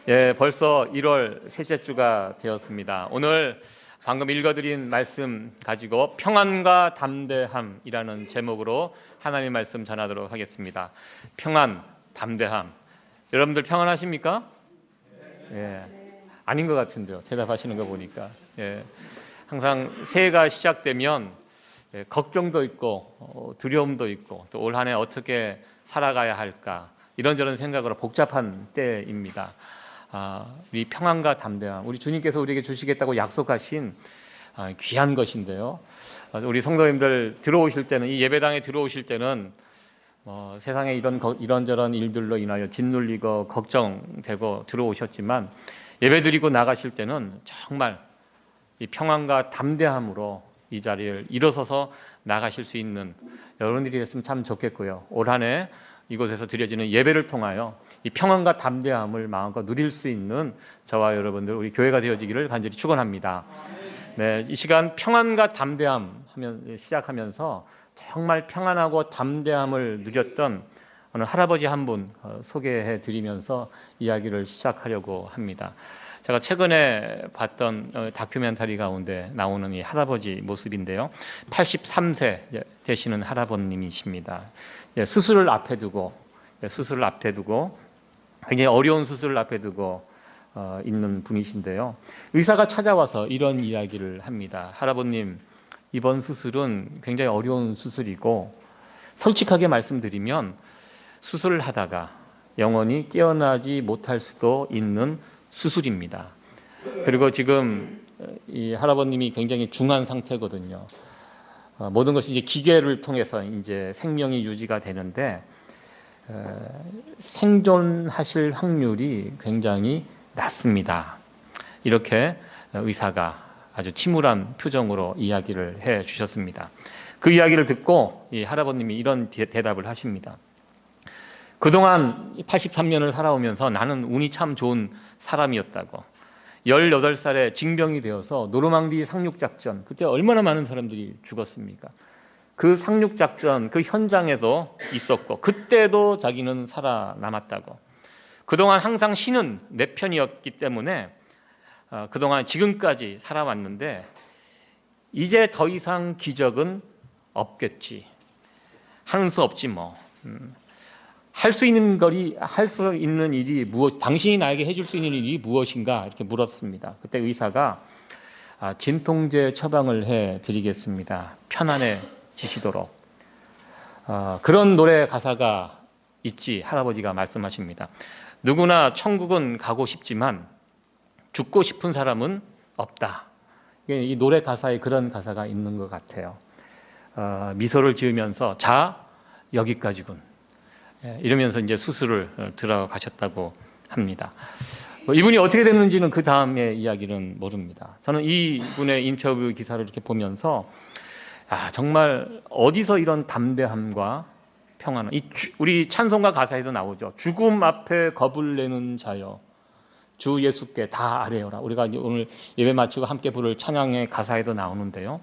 예, 벌써 1월 셋째 주가 되었습니다. 오늘 방금 읽어드린 말씀 가지고 평안과 담대함이라는 제목으로 하나님의 말씀 전하도록 하겠습니다. 평안, 담대함. 여러분들 평안하십니까? 예, 아닌 것 같은데요. 대답하시는 거 보니까. 예, 항상 새해가 시작되면 걱정도 있고 두려움도 있고 또 올 한 해 어떻게 살아가야 할까 이런저런 생각으로 복잡한 때입니다. 우리 평안과 담대함, 우리 주님께서 우리에게 주시겠다고 약속하신 귀한 것인데요. 우리 성도님들 들어오실 때는, 이 예배당에 들어오실 때는 세상에 이런저런 일들로 인하여 짓눌리고 걱정되고 들어오셨지만, 예배드리고 나가실 때는 정말 이 평안과 담대함으로 이 자리를 일어서서 나가실 수 있는 여러분들이 됐으면 참 좋겠고요. 올 한 해 이곳에서 드려지는 예배를 통하여 이 평안과 담대함을 마음껏 누릴 수 있는 저와 여러분들, 우리 교회가 되어지기를 간절히 축원합니다. 네, 이 시간 평안과 담대함 하면 시작하면서 정말 평안하고 담대함을 누렸던 어느 할아버지 한 분 소개해 드리면서 이야기를 시작하려고 합니다. 제가 최근에 봤던 다큐멘터리 가운데 나오는 이 할아버지 모습인데요. 83세 되시는 할아버님이십니다. 수술을 앞에 두고 굉장히 어려운 수술을 앞에 두고 있는 분이신데요. 의사가 찾아와서 이런 이야기를 합니다. 할아버님, 이번 수술은 굉장히 어려운 수술이고 솔직하게 말씀드리면 수술을 하다가 영원히 깨어나지 못할 수도 있는 수술입니다. 그리고 지금 이 할아버님이 굉장히 중한 상태거든요. 모든 것이 이제 기계를 통해서 이제 생명이 유지가 되는데 생존하실 확률이 굉장히 낮습니다. 이렇게 의사가 아주 침울한 표정으로 이야기를 해 주셨습니다. 그 이야기를 듣고 이 할아버님이 이런 대답을 하십니다. 그동안 83년을 살아오면서 나는 운이 참 좋은 사람이었다고. 18살에 징병이 되어서 노르망디 상륙작전, 그때 얼마나 많은 사람들이 죽었습니까? 그 상륙작전, 그 현장에도 있었고 그때도 자기는 살아남았다고. 그동안 항상 신은 내 편이었기 때문에 그동안 지금까지 살아왔는데 이제 더 이상 기적은 없겠지. 하는 수 없지 뭐. 할 수 있는 일이 무엇? 당신이 나에게 해줄 수 있는 일이 무엇인가? 이렇게 물었습니다. 그때 의사가 진통제 처방을 해드리겠습니다. 편안해지시도록. 그런 노래 가사가 있지. 할아버지가 말씀하십니다. 누구나 천국은 가고 싶지만 죽고 싶은 사람은 없다. 이 노래 가사에 그런 가사가 있는 것 같아요. 미소를 지으면서 자, 여기까지군. 이러면서 이제 수술을 들어가셨다고 합니다. 이분이 어떻게 됐는지는 그 다음의 이야기는 모릅니다. 저는 이분의 인터뷰 기사를 이렇게 보면서 정말 어디서 이런 담대함과 평안을, 우리 찬송가 가사에도 나오죠. 죽음 앞에 겁을 내는 자여 주 예수께 다 아뢰어라. 우리가 오늘 예배 마치고 함께 부를 찬양의 가사에도 나오는데요.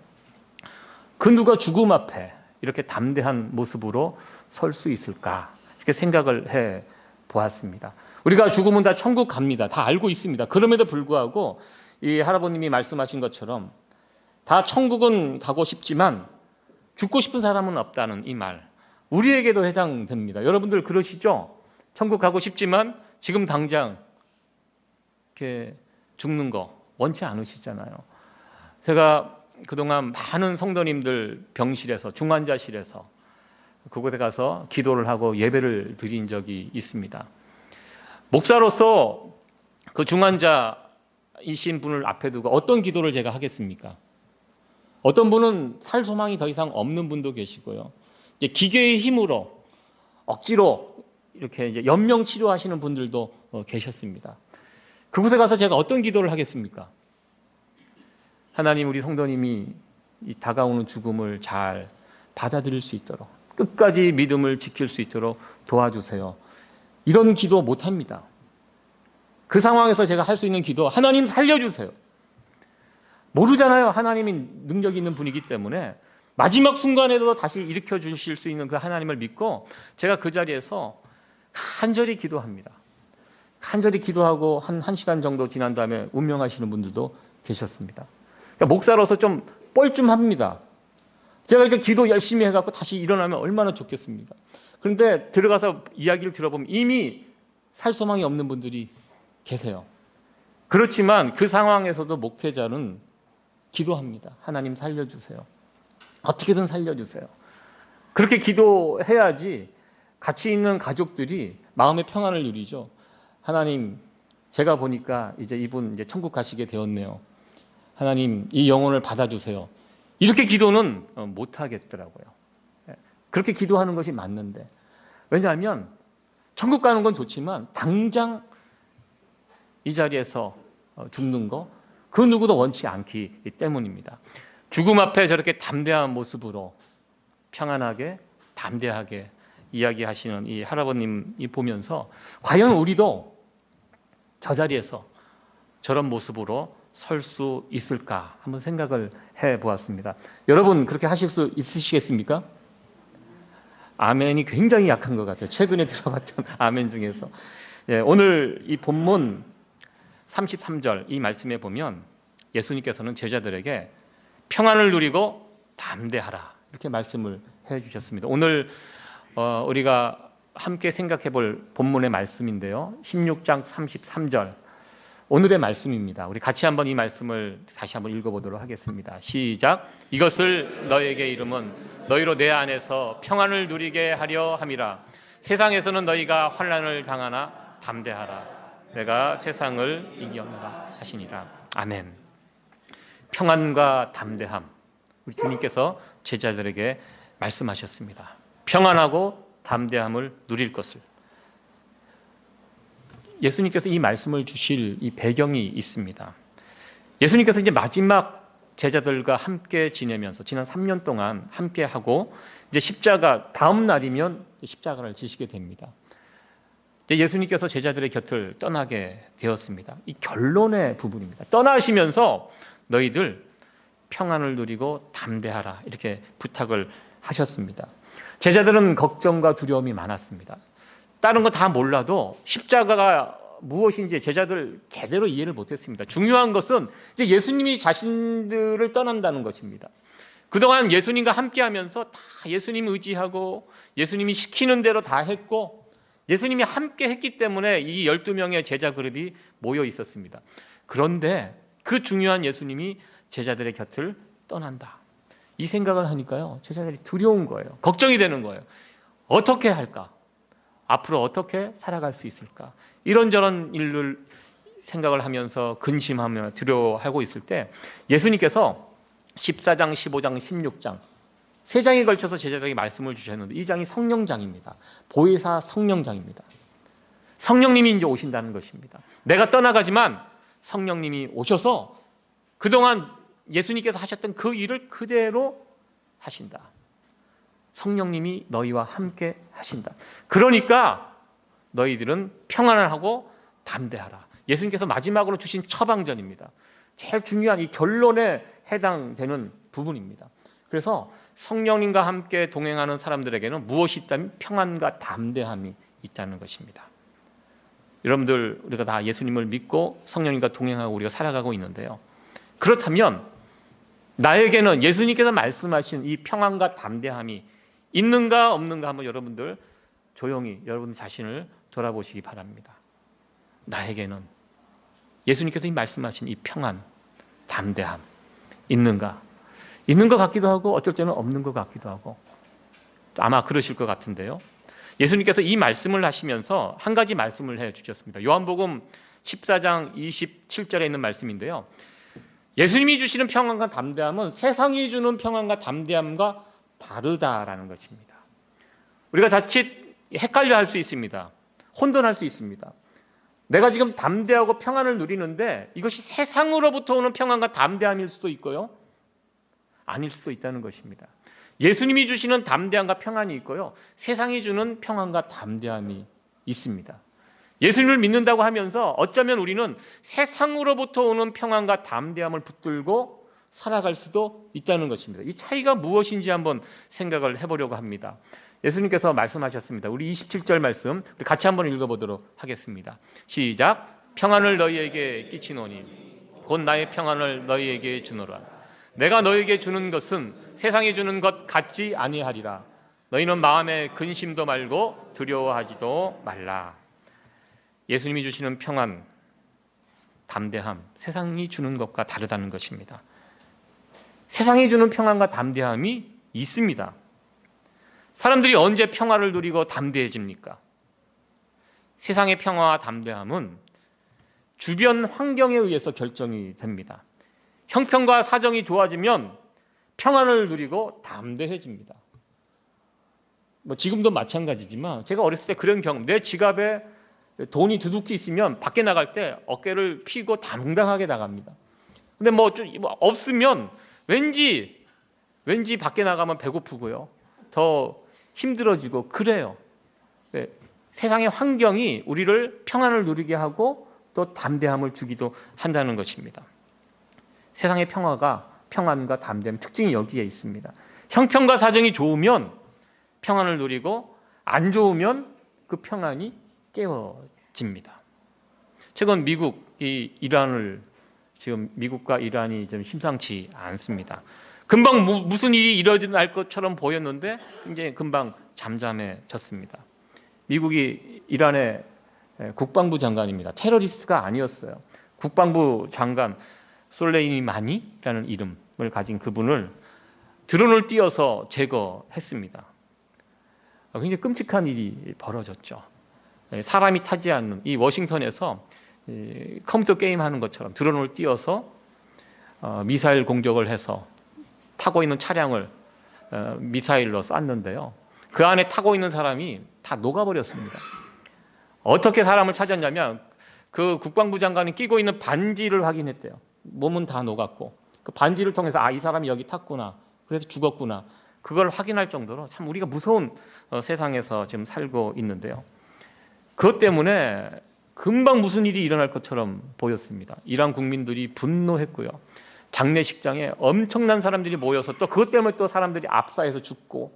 그 누가 죽음 앞에 이렇게 담대한 모습으로 설 수 있을까? 이렇게 생각을 해 보았습니다. 우리가 죽으면 다 천국 갑니다. 다 알고 있습니다. 그럼에도 불구하고 이 할아버님이 말씀하신 것처럼 다 천국은 가고 싶지만 죽고 싶은 사람은 없다는 이 말, 우리에게도 해당됩니다. 여러분들 그러시죠? 천국 가고 싶지만 지금 당장 이렇게 죽는 거 원치 않으시잖아요. 제가 그동안 많은 성도님들 병실에서, 중환자실에서 그곳에 가서 기도를 하고 예배를 드린 적이 있습니다. 목사로서 그 중환자이신 분을 앞에 두고 어떤 기도를 제가 하겠습니까? 어떤 분은 살 소망이 더 이상 없는 분도 계시고요. 이제 기계의 힘으로 억지로 이렇게 이제 연명 치료하시는 분들도 계셨습니다. 그곳에 가서 제가 어떤 기도를 하겠습니까? 하나님, 우리 성도님이 이 다가오는 죽음을 잘 받아들일 수 있도록, 끝까지 믿음을 지킬 수 있도록 도와주세요. 이런 기도 못합니다. 그 상황에서 제가 할 수 있는 기도, 하나님 살려주세요. 모르잖아요. 하나님이 능력 있는 분이기 때문에 마지막 순간에도 다시 일으켜 주실 수 있는 그 하나님을 믿고 제가 그 자리에서 간절히 기도합니다. 간절히 기도하고 한 시간 정도 지난 다음에 운명하시는 분들도 계셨습니다. 그러니까 목사로서 좀 뻘쭘합니다. 제가 이렇게 기도 열심히 해갖고 다시 일어나면 얼마나 좋겠습니까? 그런데 들어가서 이야기를 들어보면 이미 살 소망이 없는 분들이 계세요. 그렇지만 그 상황에서도 목회자는 기도합니다. 하나님 살려주세요. 어떻게든 살려주세요. 그렇게 기도해야지 같이 있는 가족들이 마음의 평안을 누리죠. 하나님, 제가 보니까 이제 이분 이제 천국 가시게 되었네요. 하나님, 이 영혼을 받아주세요. 이렇게 기도는 못 하겠더라고요. 그렇게 기도하는 것이 맞는데, 왜냐하면 천국 가는 건 좋지만 당장 이 자리에서 죽는 거, 그 누구도 원치 않기 때문입니다. 죽음 앞에 저렇게 담대한 모습으로 평안하게 담대하게 이야기하시는 이 할아버님이 보면서 과연 우리도 저 자리에서 저런 모습으로 설 수 있을까 한번 생각을 해보았습니다. 여러분 그렇게 하실 수 있으시겠습니까? 아멘이 굉장히 약한 것 같아요. 최근에 들어봤던 아멘 중에서. 오늘 이 본문 33절 이 말씀에 보면 예수님께서는 제자들에게 평안을 누리고 담대하라 이렇게 말씀을 해주셨습니다. 오늘 우리가 함께 생각해 볼 본문의 말씀인데요. 16장 33절 오늘의 말씀입니다. 우리 같이 한번 이 말씀을 다시 한번 읽어보도록 하겠습니다. 시작. 이것을 너에게 이름은 너희로 내 안에서 평안을 누리게 하려 함이라. 세상에서는 너희가 환난을 당하나 담대하라. 내가 세상을 이겼노라 하시니라. 아멘. 평안과 담대함. 우리 주님께서 제자들에게 말씀하셨습니다. 평안하고 담대함을 누릴 것을. 예수님께서 이 말씀을 주실 이 배경이 있습니다. 예수님께서 이제 마지막 제자들과 함께 지내면서 지난 3년 동안 함께 하고 이제 십자가 다음 날이면 십자가를 지시게 됩니다. 이제 예수님께서 제자들의 곁을 떠나게 되었습니다. 이 결론의 부분입니다. 떠나시면서 너희들 평안을 누리고 담대하라 이렇게 부탁을 하셨습니다. 제자들은 걱정과 두려움이 많았습니다. 다른 거 다 몰라도 십자가가 무엇인지 제자들 제대로 이해를 못했습니다. 중요한 것은 이제 예수님이 자신들을 떠난다는 것입니다. 그동안 예수님과 함께하면서 다 예수님 의지하고 예수님이 시키는 대로 다 했고 예수님이 함께 했기 때문에 이 12명의 제자 그룹이 모여 있었습니다. 그런데 그 중요한 예수님이 제자들의 곁을 떠난다. 이 생각을 하니까요, 제자들이 두려운 거예요. 걱정이 되는 거예요. 어떻게 할까? 앞으로 어떻게 살아갈 수 있을까? 이런저런 일을 생각을 하면서 근심하며 두려워하고 있을 때 예수님께서 14장, 15장, 16장 세 장에 걸쳐서 제자들에게 말씀을 주셨는데 이 장이 성령장입니다. 보혜사 성령장입니다. 성령님이 이제 오신다는 것입니다. 내가 떠나가지만 성령님이 오셔서 그동안 예수님께서 하셨던 그 일을 그대로 하신다. 성령님이 너희와 함께 하신다. 그러니까 너희들은 평안을 하고 담대하라. 예수님께서 마지막으로 주신 처방전입니다. 제일 중요한 이 결론에 해당되는 부분입니다. 그래서 성령님과 함께 동행하는 사람들에게는 무엇이 있다면 평안과 담대함이 있다는 것입니다. 여러분들 우리가 다 예수님을 믿고 성령님과 동행하고 우리가 살아가고 있는데요. 그렇다면 나에게는 예수님께서 말씀하신 이 평안과 담대함이 있는가 없는가 한번 여러분들 조용히 여러분 자신을 돌아보시기 바랍니다. 나에게는 예수님께서 말씀하신 이 평안, 담대함 있는가? 있는 것 같기도 하고 어쩔 때는 없는 것 같기도 하고 아마 그러실 것 같은데요. 예수님께서 이 말씀을 하시면서 한 가지 말씀을 해주셨습니다. 요한복음 14장 27절에 있는 말씀인데요. 예수님이 주시는 평안과 담대함은 세상이 주는 평안과 담대함과 다르다라는 것입니다. 우리가 자칫 헷갈려 할 수 있습니다. 혼돈할 수 있습니다. 내가 지금 담대하고 평안을 누리는데 이것이 세상으로부터 오는 평안과 담대함일 수도 있고요. 아닐 수도 있다는 것입니다. 예수님이 주시는 담대함과 평안이 있고요. 세상이 주는 평안과 담대함이 있습니다. 예수님을 믿는다고 하면서 어쩌면 우리는 세상으로부터 오는 평안과 담대함을 붙들고 살아갈 수도 있다는 것입니다. 이 차이가 무엇인지 한번 생각을 해보려고 합니다. 예수님께서 말씀하셨습니다. 우리 27절 말씀 우리 같이 한번 읽어보도록 하겠습니다. 시작. 평안을 너희에게 끼치노니 곧 나의 평안을 너희에게 주노라. 내가 너희에게 주는 것은 세상이 주는 것 같지 아니하리라. 너희는 마음에 근심도 말고 두려워하지도 말라. 예수님이 주시는 평안, 담대함, 세상이 주는 것과 다르다는 것입니다. 세상이 주는 평안과 담대함이 있습니다. 사람들이 언제 평화를 누리고 담대해집니까? 세상의 평화와 담대함은 주변 환경에 의해서 결정이 됩니다. 형편과 사정이 좋아지면 평안을 누리고 담대해집니다. 지금도 마찬가지지만 제가 어렸을 때 그런 경험, 내 지갑에 돈이 두둑히 있으면 밖에 나갈 때 어깨를 펴고 당당하게 나갑니다. 근데 없으면 왠지 밖에 나가면 배고프고요, 더 힘들어지고 그래요. 세상의 환경이 우리를 평안을 누리게 하고 또 담대함을 주기도 한다는 것입니다. 세상의 평안과 담대함 특징이 여기에 있습니다. 형편과 사정이 좋으면 평안을 누리고 안 좋으면 그 평안이 깨어집니다. 최근 미국과 이란이 좀 심상치 않습니다. 금방 무슨 일이 일어날 것처럼 보였는데 이제 금방 잠잠해졌습니다. 미국이 이란의 국방부 장관입니다. 테러리스트가 아니었어요. 국방부 장관 솔레이마니라는 이름을 가진 그분을 드론을 띄워서 제거했습니다. 굉장히 끔찍한 일이 벌어졌죠. 사람이 타지 않는 이 워싱턴에서 컴퓨터 게임하는 것처럼 드론을 띄워서 미사일 공격을 해서 타고 있는 차량을 미사일로 쐈는데요. 그 안에 타고 있는 사람이 다 녹아버렸습니다. 어떻게 사람을 찾았냐면 그 국방부 장관이 끼고 있는 반지를 확인했대요. 몸은 다 녹았고 그 반지를 통해서 이 사람이 여기 탔구나, 그래서 죽었구나, 그걸 확인할 정도로 참 우리가 무서운 세상에서 지금 살고 있는데요. 그것 때문에 금방 무슨 일이 일어날 것처럼 보였습니다. 이란 국민들이 분노했고요. 장례식장에 엄청난 사람들이 모여서 또 그것 때문에 또 사람들이 압사해서 죽고,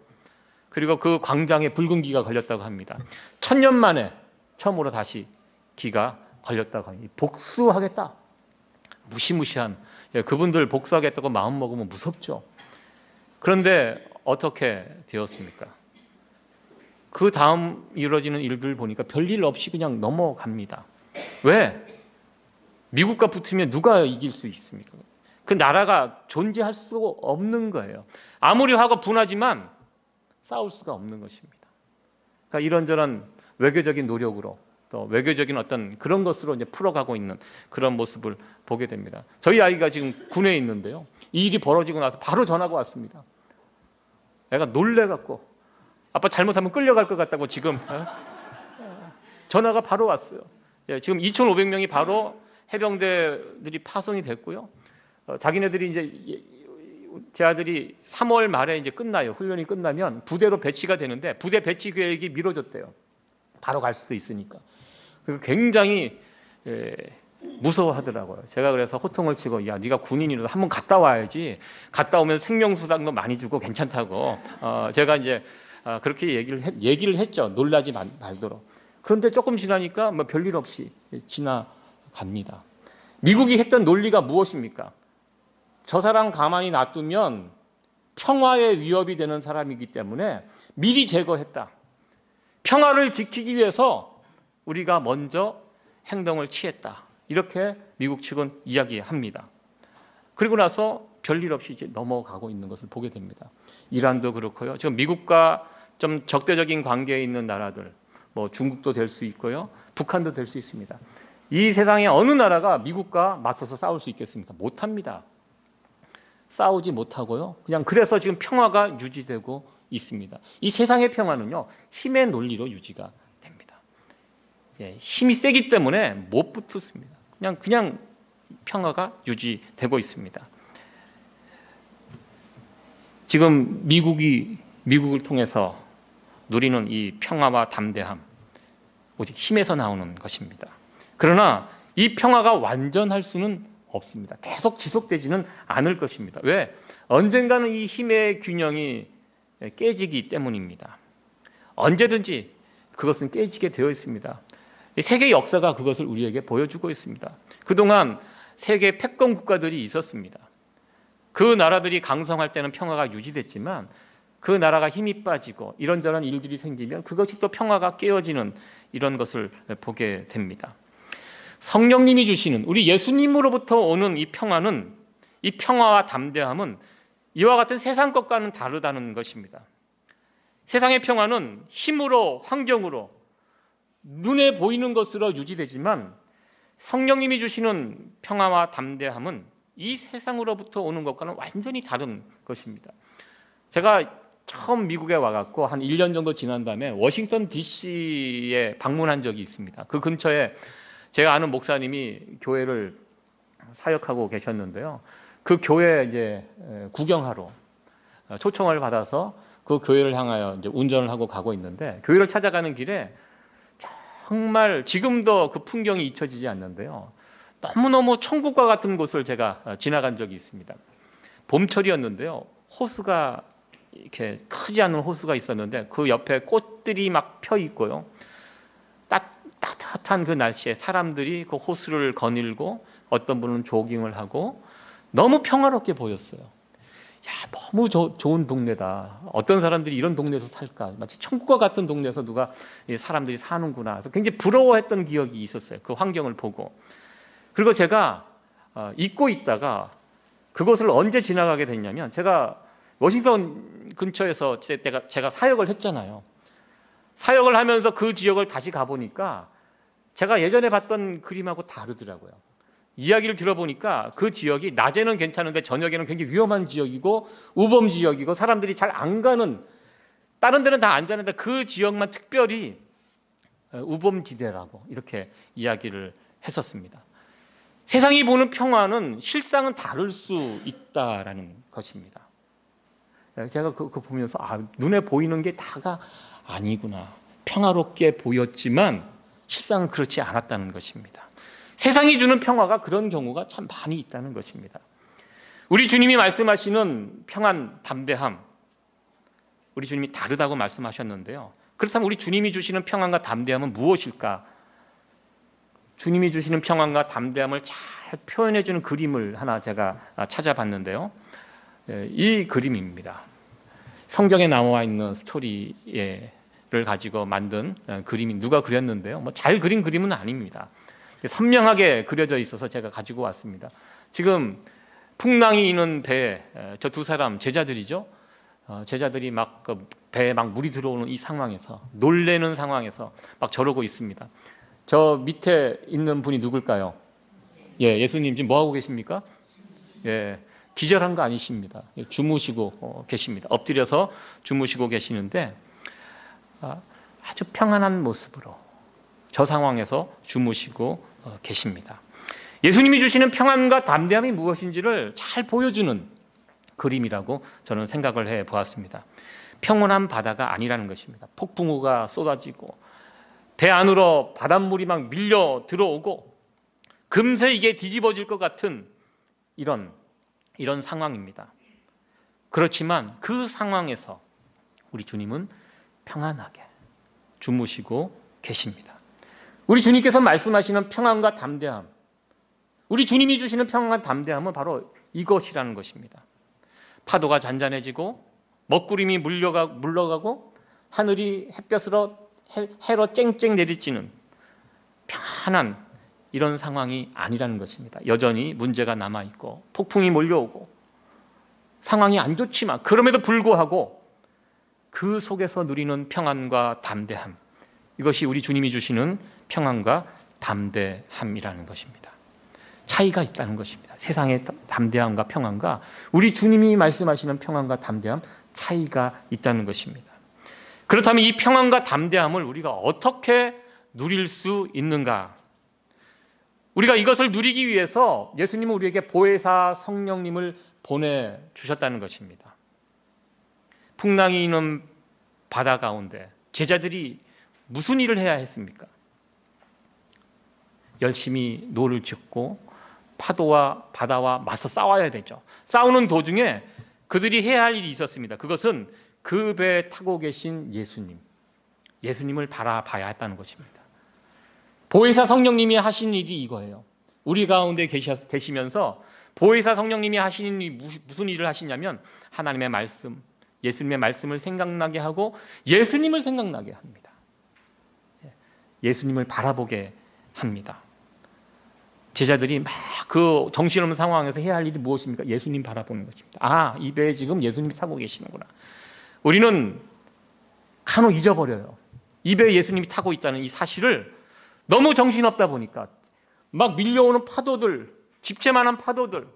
그리고 그 광장에 붉은 기가 걸렸다고 합니다. 1000년 만에 처음으로 다시 기가 걸렸다고 합니다. 복수하겠다. 무시무시한, 그분들 복수하겠다고 마음 먹으면 무섭죠. 그런데 어떻게 되었습니까? 그 다음 이루어지는 일들 보니까 별일 없이 그냥 넘어갑니다. 왜? 미국과 붙으면 누가 이길 수 있습니까? 그 나라가 존재할 수 없는 거예요. 아무리 화가 분하지만 싸울 수가 없는 것입니다. 그러니까 이런저런 외교적인 노력으로 또 외교적인 어떤 그런 것으로 이제 풀어가고 있는 그런 모습을 보게 됩니다. 저희 아이가 지금 군에 있는데요. 이 일이 벌어지고 나서 바로 전화가 왔습니다. 애가 놀래갖고 아빠 잘못하면 끌려갈 것 같다고 지금 전화가 바로 왔어요. 지금 2,500명이 바로 해병대들이 파송이 됐고요. 자기네들이 이제 제 아들이 3월 말에 이제 끝나요. 훈련이 끝나면 부대로 배치가 되는데 부대 배치 계획이 미뤄졌대요. 바로 갈 수도 있으니까. 그리고 굉장히 무서워하더라고요. 제가 그래서 호통을 치고, 야, 네가 군인이라도 한번 갔다 와야지. 갔다 오면 생명수당도 많이 주고 괜찮다고. 제가 이제 그렇게 얘기를 했죠. 놀라지 말도록. 그런데 조금 지나니까 뭐 별일 없이 지나갑니다. 미국이 했던 논리가 무엇입니까? 저 사람 가만히 놔두면 평화의 위협이 되는 사람이기 때문에 미리 제거했다. 평화를 지키기 위해서 우리가 먼저 행동을 취했다. 이렇게 미국 측은 이야기합니다. 그리고 나서 별일 없이 이제 넘어가고 있는 것을 보게 됩니다. 이란도 그렇고요. 지금 미국과 좀 적대적인 관계에 있는 나라들, 뭐 중국도 될 수 있고요. 북한도 될 수 있습니다. 이 세상에 어느 나라가 미국과 맞서서 싸울 수 있겠습니까? 못합니다. 싸우지 못하고요. 그냥 그래서 지금 평화가 유지되고 있습니다. 이 세상의 평화는요, 힘의 논리로 유지가 됩니다. 힘이 세기 때문에 못 붙습니다. 그냥 평화가 유지되고 있습니다. 지금 미국을 통해서 누리는 이 평화와 담대함, 오직 힘에서 나오는 것입니다. 그러나 이 평화가 완전할 수는 없습니다. 계속 지속되지는 않을 것입니다. 왜? 언젠가는 이 힘의 균형이 깨지기 때문입니다. 언제든지 그것은 깨지게 되어 있습니다. 세계 역사가 그것을 우리에게 보여주고 있습니다. 그동안 세계 패권 국가들이 있었습니다. 그 나라들이 강성할 때는 평화가 유지됐지만 그 나라가 힘이 빠지고 이런저런 일들이 생기면 그것이 또 평화가 깨어지는 이런 것을 보게 됩니다. 성령님이 주시는, 우리 예수님으로부터 오는 이 평화는, 이 평화와 담대함은 이와 같은 세상 것과는 다르다는 것입니다. 세상의 평화는 힘으로, 환경으로, 눈에 보이는 것으로 유지되지만 성령님이 주시는 평화와 담대함은 이 세상으로부터 오는 것과는 완전히 다른 것입니다. 제가 처음 미국에 와갖고 한 1년 정도 지난 다음에 워싱턴 DC에 방문한 적이 있습니다. 그 근처에 제가 아는 목사님이 교회를 사역하고 계셨는데요. 그 교회 이제 구경하러 초청을 받아서 그 교회를 향하여 이제 운전을 하고 가고 있는데, 교회를 찾아가는 길에 정말 지금도 그 풍경이 잊혀지지 않는데요. 너무너무 천국과 같은 곳을 제가 지나간 적이 있습니다. 봄철이었는데요. 호수가 이렇게 크지 않은 호수가 있었는데 그 옆에 꽃들이 막 펴 있고요. 따뜻한 그 날씨에 사람들이 그 호수를 거닐고 어떤 분은 조깅을 하고 너무 평화롭게 보였어요. 야, 너무 좋은 동네다. 어떤 사람들이 이런 동네에서 살까? 마치 천국과 같은 동네에서 누가 사람들이 사는구나. 그래서 굉장히 부러워했던 기억이 있었어요. 그 환경을 보고. 그리고 제가 잊고 있다가 그곳을 언제 지나가게 됐냐면, 제가 워싱턴 근처에서 제가 사역을 했잖아요. 사역을 하면서 그 지역을 다시 가보니까 제가 예전에 봤던 그림하고 다르더라고요. 이야기를 들어보니까 그 지역이 낮에는 괜찮은데 저녁에는 굉장히 위험한 지역이고 우범 지역이고 사람들이 잘 안 가는, 다른 데는 다 안전한데 그 지역만 특별히 우범지대라고 이렇게 이야기를 했었습니다. 세상이 보는 평화는 실상은 다를 수 있다라는 것입니다. 제가 그거 보면서 눈에 보이는 게 다가 아니구나. 평화롭게 보였지만 실상은 그렇지 않았다는 것입니다. 세상이 주는 평화가 그런 경우가 참 많이 있다는 것입니다. 우리 주님이 말씀하시는 평안, 담대함, 우리 주님이 다르다고 말씀하셨는데요. 그렇다면 우리 주님이 주시는 평안과 담대함은 무엇일까? 주님이 주시는 평안과 담대함을 잘 표현해 주는 그림을 하나 제가 찾아봤는데요. 이 그림입니다. 성경에 나와 있는 스토리를 가지고 만든 그림이 누가 그렸는데요. 잘 그린 그림은 아닙니다. 선명하게 그려져 있어서 제가 가지고 왔습니다. 지금 풍랑이 있는 배에 저 두 사람 제자들이죠. 제자들이 막 배에 막 물이 들어오는 이 상황에서, 놀래는 상황에서 막 저러고 있습니다. 저 밑에 있는 분이 누굴까요? 예수님 지금 뭐 하고 계십니까? 기절한 거 아니십니다. 주무시고 계십니다. 엎드려서 주무시고 계시는데 아주 평안한 모습으로 저 상황에서 주무시고 계십니다. 예수님이 주시는 평안과 담대함이 무엇인지를 잘 보여주는 그림이라고 저는 생각을 해 보았습니다. 평온한 바다가 아니라는 것입니다. 폭풍우가 쏟아지고 배 안으로 바닷물이 막 밀려 들어오고 금세 이게 뒤집어질 것 같은 이런 상황입니다. 그렇지만 그 상황에서 우리 주님은 평안하게 주무시고 계십니다. 우리 주님께서 말씀하시는 평안과 담대함, 우리 주님이 주시는 평안과 담대함은 바로 이것이라는 것입니다. 파도가 잔잔해지고 먹구름이 물러가고 하늘이 해로 쨍쨍 내리쬐는 평안한 이런 상황이 아니라는 것입니다. 여전히 문제가 남아있고 폭풍이 몰려오고 상황이 안 좋지만 그럼에도 불구하고 그 속에서 누리는 평안과 담대함, 이것이 우리 주님이 주시는 평안과 담대함이라는 것입니다. 차이가 있다는 것입니다. 세상의 담대함과 평안과 우리 주님이 말씀하시는 평안과 담대함, 차이가 있다는 것입니다. 그렇다면 이 평안과 담대함을 우리가 어떻게 누릴 수 있는가? 우리가 이것을 누리기 위해서 예수님은 우리에게 보혜사 성령님을 보내주셨다는 것입니다. 풍랑이 있는 바다 가운데 제자들이 무슨 일을 해야 했습니까? 열심히 노를 젓고 파도와 바다와 맞서 싸워야 되죠. 싸우는 도중에 그들이 해야 할 일이 있었습니다. 그것은 그 배에 타고 계신 예수님, 예수님을 바라봐야 했다는 것입니다. 보혜사 성령님이 하신 일이 이거예요. 우리 가운데 계시면서 보혜사 성령님이 하시는 일이 무슨 일을 하시냐면 하나님의 말씀, 예수님의 말씀을 생각나게 하고 예수님을 생각나게 합니다. 예수님을 바라보게 합니다. 제자들이 막 그 정신없는 상황에서 해야 할 일이 무엇입니까? 예수님 바라보는 것입니다. 아, 이 배에 지금 예수님이 타고 계시는구나. 우리는 간혹 잊어버려요. 이 배에 예수님이 타고 있다는 이 사실을 너무 정신없다 보니까 막 밀려오는 파도들, 집채만한 파도들,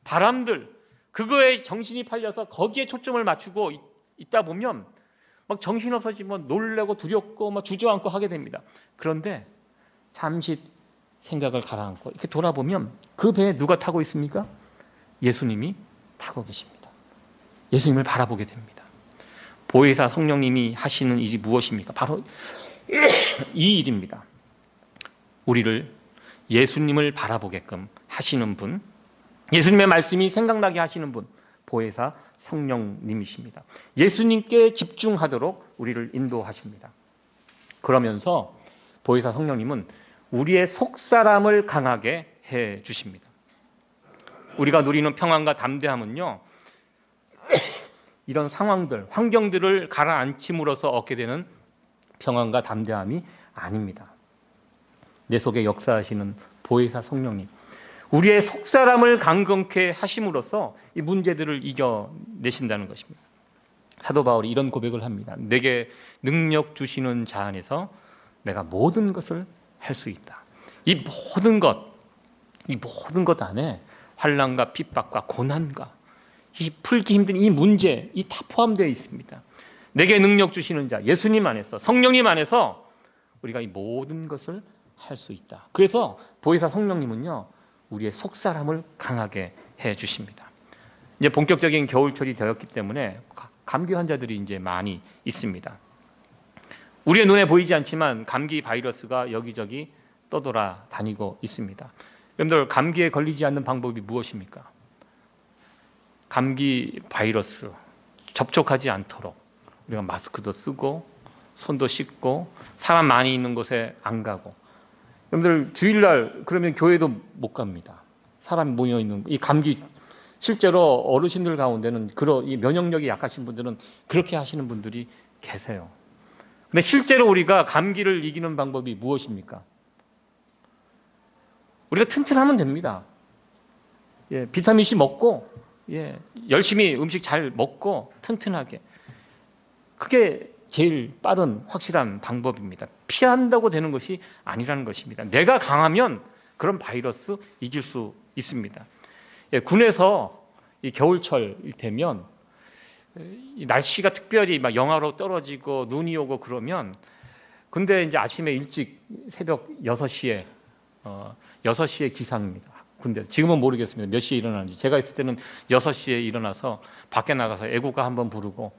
바람들, 그거에 정신이 팔려서 거기에 초점을 맞추고 있다 보면 막 정신없어지면 놀래고 두렵고 막 주저앉고 하게 됩니다. 그런데 잠시 생각을 가라앉고 이렇게 돌아보면 그 배에 누가 타고 있습니까? 예수님이 타고 계십니다. 예수님을 바라보게 됩니다. 보혜사 성령님이 하시는 일이 무엇입니까? 바로 이 일입니다. 우리를 예수님을 바라보게끔 하시는 분, 예수님의 말씀이 생각나게 하시는 분, 보혜사 성령님이십니다. 예수님께 집중하도록 우리를 인도하십니다. 그러면서 보혜사 성령님은 우리의 속사람을 강하게 해 주십니다. 우리가 누리는 평안과 담대함은요, 이런 상황들, 환경들을 가라앉힘으로써 얻게 되는 평안과 담대함이 아닙니다. 내 속에 역사하시는 보혜사 성령님, 우리의 속사람을 강건케 하심으로써 이 문제들을 이겨내신다는 것입니다. 사도 바울이 이런 고백을 합니다. 내게 능력 주시는 자 안에서 내가 모든 것을 할 수 있다. 이 모든 것 안에 환난과 핍박과 고난과 이 풀기 힘든 이 문제, 이 다 포함되어 있습니다. 내게 능력 주시는 자, 예수님 안에서, 성령님 안에서 우리가 이 모든 것을 할 수 있다. 그래서 보혜사 성령님은요, 우리의 속사람을 강하게 해 주십니다. 이제 본격적인 겨울철이 되었기 때문에 감기 환자들이 이제 많이 있습니다. 우리의 눈에 보이지 않지만 감기 바이러스가 여기저기 떠돌아다니고 있습니다. 여러분들, 감기에 걸리지 않는 방법이 무엇입니까? 감기 바이러스 접촉하지 않도록 우리가 마스크도 쓰고 손도 씻고 사람 많이 있는 곳에 안 가고. 여러분들, 주일날 그러면 교회도 못 갑니다. 사람이 모여 있는 이 감기, 실제로 어르신들 가운데는 이 면역력이 약하신 분들은 그렇게 하시는 분들이 계세요. 근데 실제로 우리가 감기를 이기는 방법이 무엇입니까? 우리가 튼튼하면 됩니다. 비타민C 먹고, 열심히 음식 잘 먹고 튼튼하게. 그게 제일 빠른 확실한 방법입니다. 피한다고 되는 것이 아니라는 것입니다. 내가 강하면 그런 바이러스 이길 수 있습니다. 군에서 이 겨울철 되면 이 날씨가 특별히 막 영하로 떨어지고 눈이 오고 그러면, 근데 이제 아침에 일찍 새벽 6시에 기상입니다. 근데 지금은 모르겠습니다. 몇 시에 일어나는지. 제가 있을 때는 6시에 일어나서 밖에 나가서 애국가 한번 부르고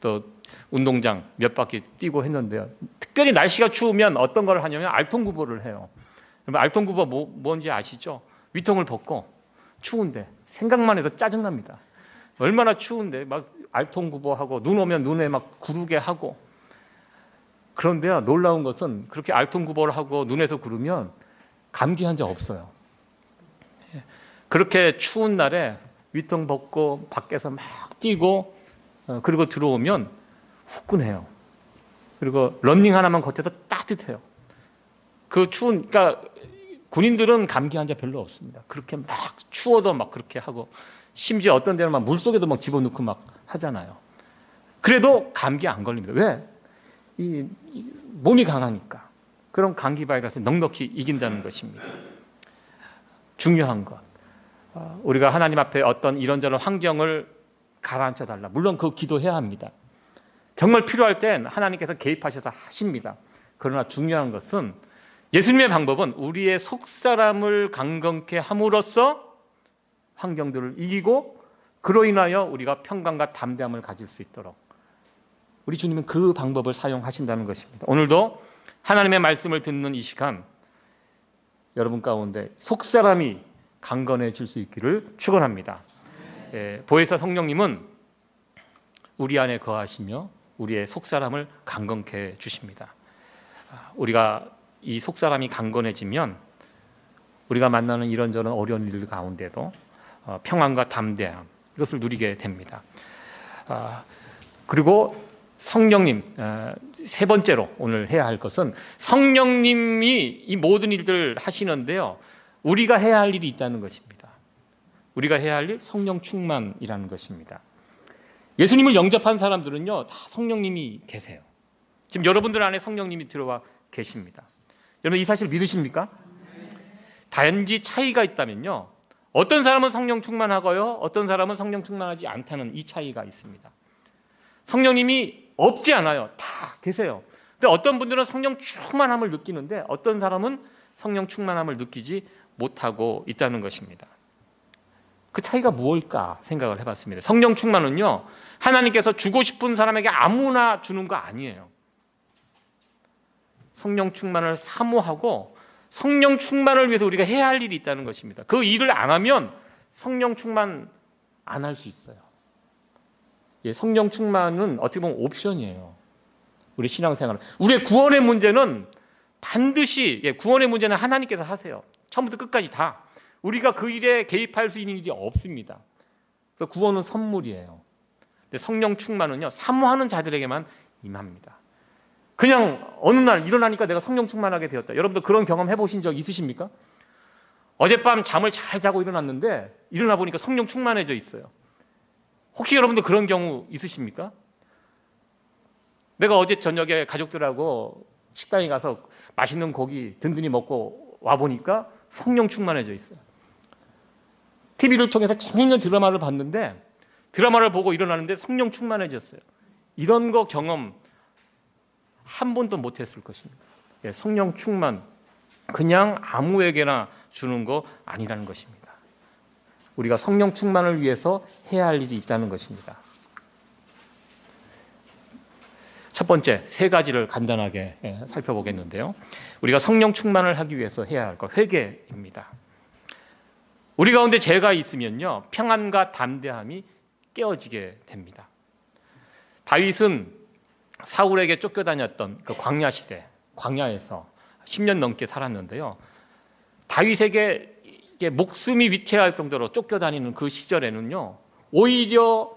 또 운동장 몇 바퀴 뛰고 했는데요. 특별히 날씨가 추우면 어떤 걸 하냐면 알통구보를 해요. 알통구보 뭔지 아시죠? 위통을 벗고, 추운데 생각만 해도 짜증납니다. 얼마나 추운데 막 알통구보하고 눈 오면 눈에 막 구르게 하고. 그런데요, 놀라운 것은 그렇게 알통구보를 하고 눈에서 구르면 감기 환자 없어요. 그렇게 추운 날에 위통 벗고 밖에서 막 뛰고 그리고 들어오면 후끈해요. 그리고 런닝 하나만 걷혀서 따뜻해요. 그러니까 군인들은 감기 환자 별로 없습니다. 그렇게 막 추워도 막 그렇게 하고, 심지어 어떤 데는 막 물속에도 막 집어넣고 막 하잖아요. 그래도 감기 안 걸립니다. 왜? 이 몸이 강하니까. 그런 감기 바이러스 넉넉히 이긴다는 것입니다. 중요한 것, 우리가 하나님 앞에 어떤 이런저런 환경을 가라앉혀 달라. 물론 그 기도해야 합니다. 정말 필요할 땐 하나님께서 개입하셔서 하십니다. 그러나 중요한 것은 예수님의 방법은 우리의 속사람을 강건케 함으로써 환경들을 이기고, 그로 인하여 우리가 평강과 담대함을 가질 수 있도록 우리 주님은 그 방법을 사용하신다는 것입니다. 오늘도 하나님의 말씀을 듣는 이 시간, 여러분 가운데 속사람이 강건해질 수 있기를 축원합니다. 보혜사 성령님은 우리 안에 거하시며 우리의 속사람을 강건케 해 주십니다. 우리가 이 속사람이 강건해지면 우리가 만나는 이런저런 어려운 일들 가운데도 평안과 담대함, 이것을 누리게 됩니다. 그리고 성령님, 세 번째로 오늘 해야 할 것은 성령님이 이 모든 일들을 하시는데요, 우리가 해야 할 일이 있다는 것입니다. 우리가 해야 할 일, 성령 충만이라는 것입니다. 예수님을 영접한 사람들은요, 다 성령님이 계세요. 지금 여러분들 안에 성령님이 들어와 계십니다. 여러분 이 사실 믿으십니까? 단지 차이가 있다면요, 어떤 사람은 성령 충만하고요, 어떤 사람은 성령 충만하지 않다는 이 차이가 있습니다. 성령님이 없지 않아요. 다 계세요. 근데 어떤 분들은 성령 충만함을 느끼는데 어떤 사람은 성령 충만함을 느끼지 못하고 있다는 것입니다. 그 차이가 무엇일까 생각을 해봤습니다. 성령 충만은요, 하나님께서 주고 싶은 사람에게 아무나 주는 거 아니에요. 성령 충만을 사모하고 성령 충만을 위해서 우리가 해야 할 일이 있다는 것입니다. 그 일을 안 하면 성령 충만 안 할 수 있어요. 성령 충만은 어떻게 보면 옵션이에요. 우리 신앙생활은. 우리의 구원의 문제는 반드시, 구원의 문제는 하나님께서 하세요. 처음부터 끝까지 다. 우리가 그 일에 개입할 수 있는 일이 없습니다. 그래서 구원은 선물이에요. 근데 성령 충만은요, 사모하는 자들에게만 임합니다. 그냥 어느 날 일어나니까 내가 성령 충만하게 되었다. 여러분들 그런 경험 해보신 적 있으십니까? 어젯밤 잠을 잘 자고 일어났는데 일어나 보니까 성령 충만해져 있어요. 혹시 여러분들 그런 경우 있으십니까? 내가 어제 저녁에 가족들하고 식당에 가서 맛있는 고기 든든히 먹고 와보니까 성령 충만해져 있어요. TV를 통해서 재미있는 드라마를 봤는데 드라마를 보고 일어나는데 성령 충만해졌어요. 이런 거 경험 한 번도 못했을 것입니다. 성령 충만, 그냥 아무에게나 주는 거 아니라는 것입니다. 우리가 성령 충만을 위해서 해야 할 일이 있다는 것입니다. 첫 번째, 세 가지를 간단하게 살펴보겠는데요. 우리가 성령 충만을 하기 위해서 해야 할 것, 회개입니다. 우리 가운데 죄가 있으면요, 평안과 담대함이 깨어지게 됩니다. 다윗은 사울에게 쫓겨다녔던 그 광야 시대, 광야에서 10년 넘게 살았는데요, 다윗에게 목숨이 위태할 정도로 쫓겨다니는 그 시절에는요, 오히려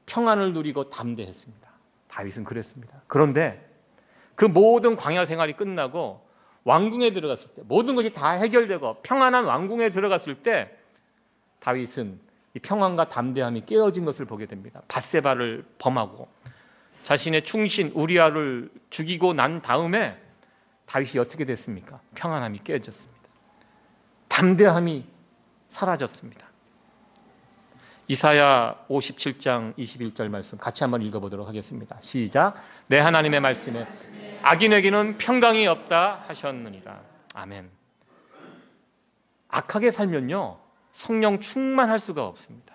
평안을 누리고 담대했습니다. 다윗은 그랬습니다. 그런데 그 모든 광야 생활이 끝나고 왕궁에 들어갔을 때, 모든 것이 다 해결되고 평안한 왕궁에 들어갔을 때 다윗은 이 평안과 담대함이 깨어진 것을 보게 됩니다. 밧세바를 범하고 자신의 충신 우리아를 죽이고 난 다음에 다윗이 어떻게 됐습니까? 평안함이 깨어졌습니다. 담대함이 사라졌습니다. 이사야 57장 21절 말씀 같이 한번 읽어보도록 하겠습니다. 시작. 내 하나님의 말씀에 악인에게는 평강이 없다 하셨느니라. 아멘. 악하게 살면요, 성령 충만할 수가 없습니다.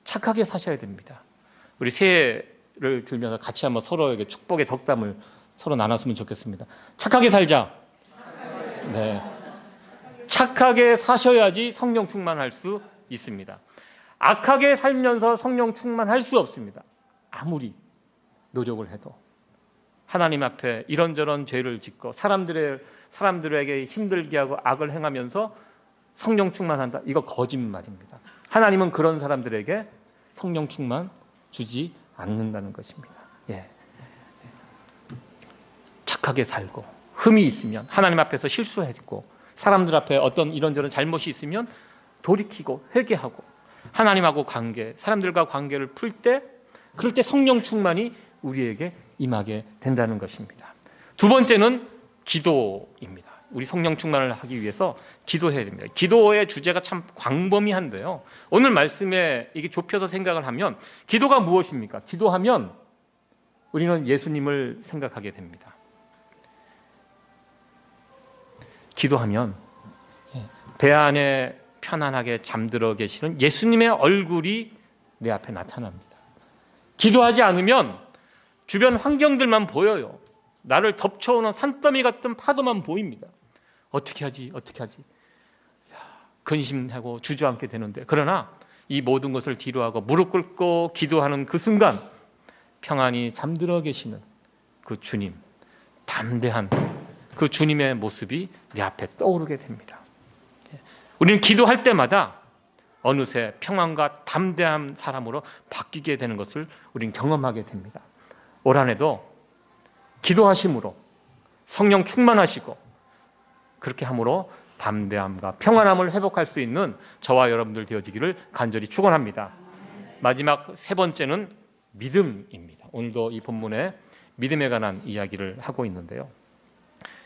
착하게 사셔야 됩니다. 우리 새해를 들면서 같이 한번 서로에게 축복의 덕담을 서로 나눴으면 좋겠습니다. 착하게 살자. 네. 착하게 사셔야지 성령 충만할 수 있습니다. 악하게 살면서 성령 충만할 수 없습니다. 아무리 노력을 해도. 하나님 앞에 이런저런 죄를 짓고 사람들에게 힘들게 하고 악을 행하면서 성령 충만한다, 이거 거짓말입니다. 하나님은 그런 사람들에게 성령 충만 주지 않는다는 것입니다. 착하게 살고 흠이 있으면 하나님 앞에서 실수했고 사람들 앞에 어떤 이런저런 잘못이 있으면 돌이키고 회개하고 하나님하고 관계, 사람들과 관계를 풀 때, 그럴 때 성령 충만이 우리에게 임하게 된다는 것입니다. 두 번째는 기도입니다. 우리 성령 충만을 하기 위해서 기도해야 됩니다. 기도의 주제가 참 광범위한데요, 오늘 말씀에 이게 좁혀서 생각을 하면 기도가 무엇입니까? 기도하면 우리는 예수님을 생각하게 됩니다. 기도하면 배 안에 편안하게 잠들어 계시는 예수님의 얼굴이 내 앞에 나타납니다. 기도하지 않으면 주변 환경들만 보여요. 나를 덮쳐오는 산더미 같은 파도만 보입니다. 어떻게 하지? 근심하고 주저앉게 되는데, 그러나 이 모든 것을 뒤로하고 무릎 꿇고 기도하는 그 순간 평안히 잠들어 계시는 그 주님, 담대한 그 주님의 모습이 내 앞에 떠오르게 됩니다. 우리는 기도할 때마다 어느새 평안과 담대한 사람으로 바뀌게 되는 것을 우리는 경험하게 됩니다. 올 한 해도 기도하심으로 성령 충만하시고 그렇게 함으로 담대함과 평안함을 회복할 수 있는 저와 여러분들 되어지기를 간절히 축원합니다. 마지막 세 번째는 믿음입니다. 오늘도 이 본문에 믿음에 관한 이야기를 하고 있는데요.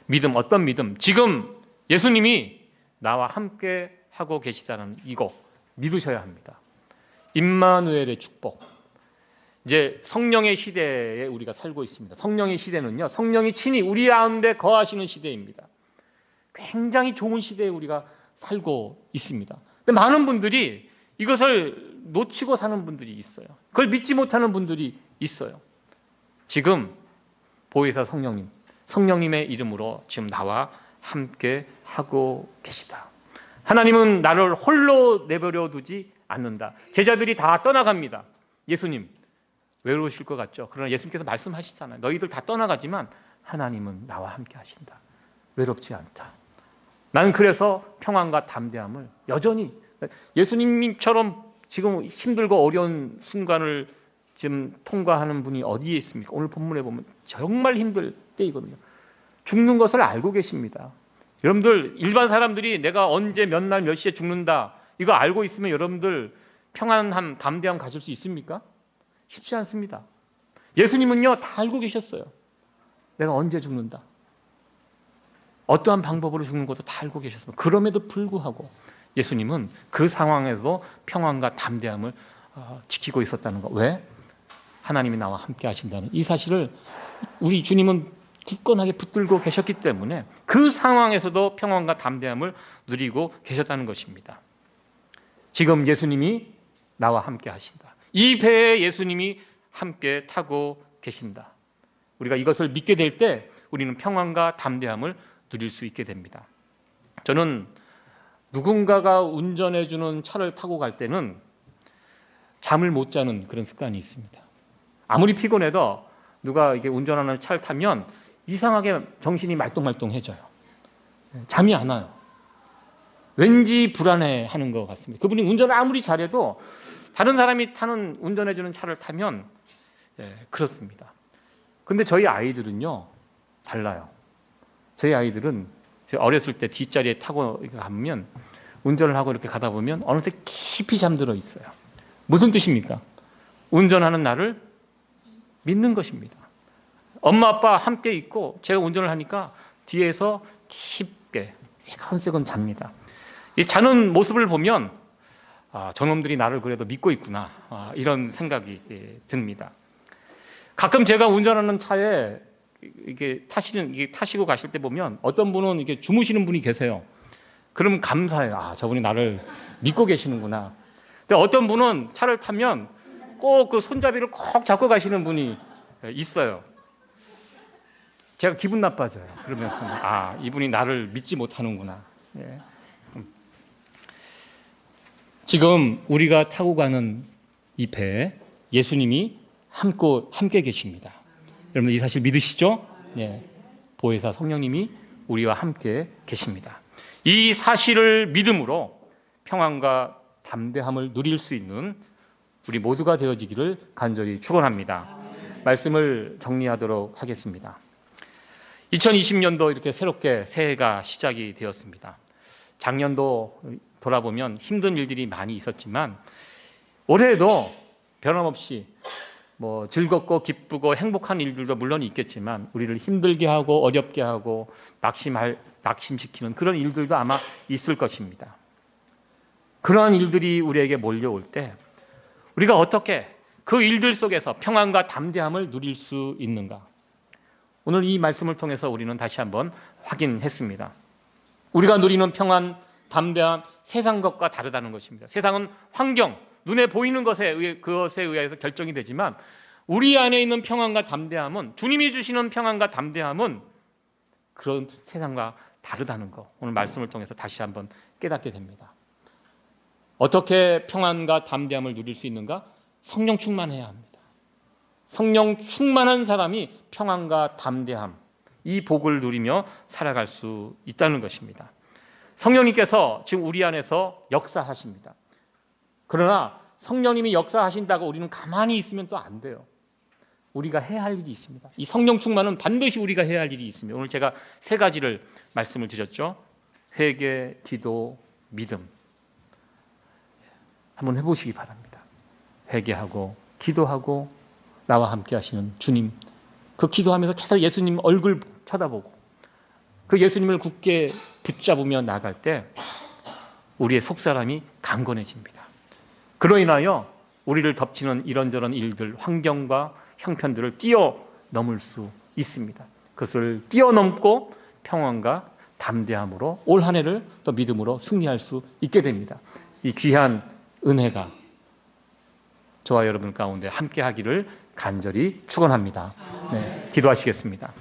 믿음, 어떤 믿음? 지금 예수님이 나와 함께 하고 계시다는 이거 믿으셔야 합니다. 임마누엘의 축복. 이제 성령의 시대에 우리가 살고 있습니다. 성령의 시대는요, 성령이 친히 우리 가운데 거하시는 시대입니다. 굉장히 좋은 시대에 우리가 살고 있습니다. 근데 많은 분들이 이것을 놓치고 사는 분들이 있어요. 그걸 믿지 못하는 분들이 있어요. 지금 보혜사 성령님의 이름으로 지금 나와 함께 하고 계시다. 하나님은 나를 홀로 내버려 두지 않는다. 제자들이 다 떠나갑니다. 예수님 외로우실 것 같죠? 그러나 예수님께서 말씀하시잖아요. 너희들 다 떠나가지만 하나님은 나와 함께 하신다. 외롭지 않다. 나는 그래서 평안과 담대함을 여전히 예수님처럼 지금 힘들고 어려운 순간을 지금 통과하는 분이 어디에 있습니까? 오늘 본문에 보면 정말 힘들 때이거든요. 죽는 것을 알고 계십니다. 여러분들 일반 사람들이 내가 언제 몇 날 몇 시에 죽는다 이거 알고 있으면 여러분들 평안함, 담대함 가질 수 있습니까? 쉽지 않습니다. 예수님은요 다 알고 계셨어요. 내가 언제 죽는다, 어떠한 방법으로 죽는 것도 다 알고 계셨습니다. 그럼에도 불구하고 예수님은 그 상황에서 평안과 담대함을 지키고 있었다는 것. 왜? 하나님이 나와 함께 하신다는 이 사실을 우리 주님은 굳건하게 붙들고 계셨기 때문에 그 상황에서도 평안과 담대함을 누리고 계셨다는 것입니다. 지금 예수님이 나와 함께 하신다. 이 배에 예수님이 함께 타고 계신다. 우리가 이것을 믿게 될 때 우리는 평안과 담대함을 누릴 수 있게 됩니다. 저는 누군가가 운전해주는 차를 타고 갈 때는 잠을 못 자는 그런 습관이 있습니다. 아무리 피곤해도 누가 이게 운전하는 차를 타면 이상하게 정신이 말똥말똥해져요. 잠이 안 와요. 왠지 불안해하는 것 같습니다. 그분이 운전을 아무리 잘해도 다른 사람이 타는 운전해주는 차를 타면 그렇습니다. 근데 저희 아이들은요 달라요. 저희 아이들은 어렸을 때 뒷자리에 타고 가면 운전을 하고 이렇게 가다 보면 어느새 깊이 잠들어 있어요. 무슨 뜻입니까? 운전하는 나를 믿는 것입니다. 엄마 아빠 함께 있고 제가 운전을 하니까 뒤에서 깊게 새건새건 잡니다. 이 자는 모습을 보면 저놈들이 나를 그래도 믿고 있구나 이런 생각이 듭니다. 가끔 제가 운전하는 차에 이게 타시고 가실 때 보면 어떤 분은 이렇게 주무시는 분이 계세요. 그럼 감사해요. 저분이 나를 믿고 계시는구나. 근데 어떤 분은 차를 타면 꼭 그 손잡이를 꼭 잡고 가시는 분이 있어요. 제가 기분 나빠져요. 그러면 이분이 나를 믿지 못하는구나. 예. 지금 우리가 타고 가는 이 배에 예수님이 함께 계십니다. 여러분 이 사실 믿으시죠? 네. 보혜사 성령님이 우리와 함께 계십니다. 이 사실을 믿음으로 평안과 담대함을 누릴 수 있는 우리 모두가 되어지기를 간절히 축원합니다. 말씀을 정리하도록 하겠습니다. 2020년도 이렇게 새롭게 새해가 시작이 되었습니다. 작년도 돌아보면 힘든 일들이 많이 있었지만 올해도 변함없이 즐겁고 기쁘고 행복한 일들도 물론 있겠지만 우리를 힘들게 하고 어렵게 하고 낙심시키는 그런 일들도 아마 있을 것입니다. 그러한 일들이 우리에게 몰려올 때 우리가 어떻게 그 일들 속에서 평안과 담대함을 누릴 수 있는가? 오늘 이 말씀을 통해서 우리는 다시 한번 확인했습니다. 우리가 누리는 평안, 담대함, 세상 것과 다르다는 것입니다. 세상은 환경, 눈에 보이는 그것에 의해서 결정이 되지만 우리 안에 있는 평안과 담대함은 주님이 주시는 평안과 담대함은 그런 세상과 다르다는 거 오늘 말씀을 통해서 다시 한번 깨닫게 됩니다. 어떻게 평안과 담대함을 누릴 수 있는가? 성령 충만해야 합니다. 성령 충만한 사람이 평안과 담대함 이 복을 누리며 살아갈 수 있다는 것입니다. 성령님께서 지금 우리 안에서 역사하십니다. 그러나 성령님이 역사하신다고 우리는 가만히 있으면 또 안 돼요. 우리가 해야 할 일이 있습니다. 이 성령 충만은 반드시 우리가 해야 할 일이 있습니다. 오늘 제가 3가지를 말씀을 드렸죠. 회개, 기도, 믿음. 한번 해보시기 바랍니다. 회개하고 기도하고 나와 함께 하시는 주님, 그 기도하면서 계속 예수님 얼굴 쳐다보고 그 예수님을 굳게 붙잡으며 나갈 때 우리의 속사람이 강건해집니다. 그로 인하여 우리를 덮치는 이런저런 일들, 환경과 형편들을 뛰어넘을 수 있습니다. 그것을 뛰어넘고 평안과 담대함으로 올 한 해를 또 믿음으로 승리할 수 있게 됩니다. 이 귀한 은혜가 저와 여러분 가운데 함께 하기를 간절히 축원합니다. 네, 기도하시겠습니다.